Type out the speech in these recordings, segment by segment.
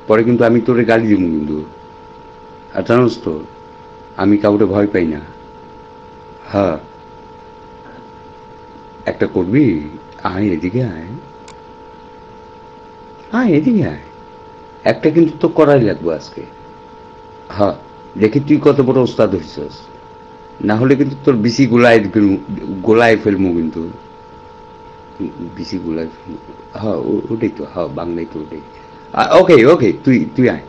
পরে কিন্তু আমি তোরে গালি দিব কিন্তু। আর জানোস তো আমি কাউকে ভয় পাই না। হ্যাঁ, একটা করবি? আয় এদিকে আয়, আয় এদিকে আয়। একটা কিন্তু তো করাই লাগবে আজকে। হ্যাঁ, দেখি তুই কত বড় ওস্তাদ হইছস। না হলে কিন্তু তোর বিসি গোলায় ফেলবো কিন্তু। বিসি গোলায় ফেলবো। হ্যাঁ, ওটাই তো, হ্যাঁ বাংলায় তো ওটাই। ওকে ওকে, তুই তুই আয়।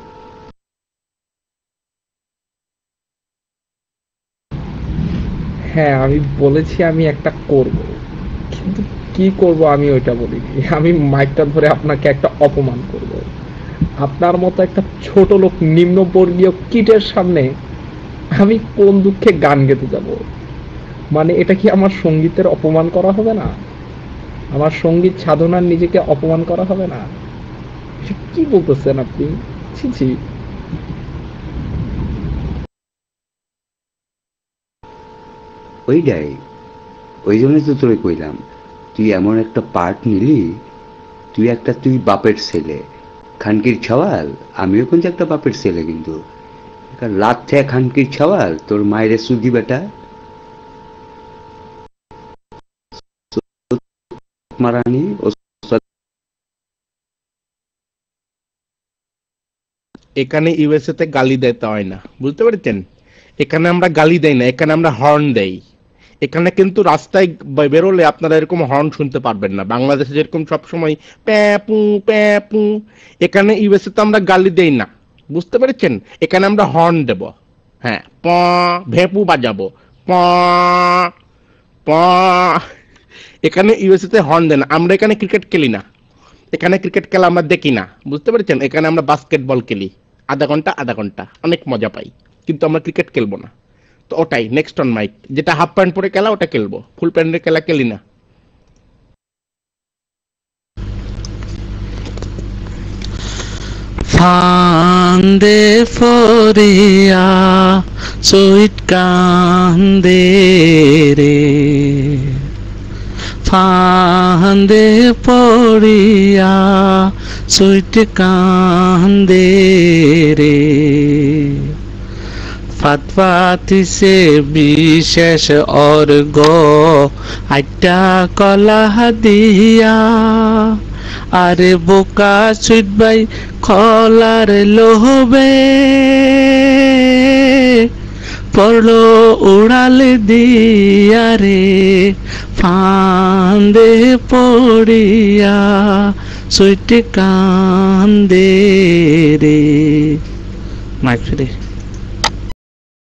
হ্যাঁ, আমি বলেছি আমি একটা করব, কিন্তু কি করব আমি ওইটা বলিনি। আমি মাইকটা ধরে আপনাকে একটা অপমান করব। আপনার মতো একটা ছোট লোক নিম্নবর্গীয় কীটের সামনে আমি কোন দুঃখে গান গেতে যাব? মানে এটা কি আমার সঙ্গীতের অপমান করা হবে না? আমার সঙ্গীত সাধনার নিজেকে অপমান করা হবে না? এসব কি বলতেছেন আপনি? ছি ছি। ওইটাই, ওই জন্যই তো তোরে কইলাম, তুই এমন একটা পার্ট নিলি। তুই বাপের ছেলে, খানকির ছাওয়াল। আমিও কিন্তু একটা বাপের ছেলে কিন্তু। লাত থেকে খানকির ছাওয়াল, তোর মায়ের সুদি বেটা মারানি ওস্তাদ। এখানে ইউএসএ তে গালি দিতে হয় না, বুঝতে পেরেছেন? এখানে আমরা গালি দেই না, এখানে আমরা হর্ন দেই। এখানে কিন্তু রাস্তায় বেরোলে আপনারা এরকম হর্ন শুনতে পারবেন না, বাংলাদেশে যেরকম সবসময় প্যাপু প্যাপু। এখানে ইউএসএ তে আমরা গালি দেই না, বুঝতে পেরেছেন? এখানে আমরা হর্ন দেব। হ্যাঁ, প, ভেপু বাজাবো, প প। এখানে ইউএসএ তে হর্ন দেন। আমরা এখানে ক্রিকেট খেলি না, এখানে ক্রিকেট খেলা আমরা দেখি না, বুঝতে পেরেছেন? এখানে আমরা বাস্কেটবল খেলি, আধা ঘন্টা আধা ঘন্টা, অনেক মজা পাই। কিন্তু আমরা ক্রিকেট খেলবো না। তো ওটাই নেক্সট অন মাইক, যেটা হাফ প্যান্ট পরে খেলা ওটা খেলবো, ফুল প্যান্টের খেলা খেলি না। ফান্দে ফরিয়া সুইট কান্দে রে, ফান্দে পড়িয়া সুইট কান্দে রে, ফাতফাতিছে বিশেষ অর্ঘ আইটা কলা দিয়া, আরে বোকা সুইট ভাই খলার লোহবে পড়লো উড়ালে দিয়া রে, ফান্দে পড়িয়া সুইট কান্দে রে। মাইক ফিরে।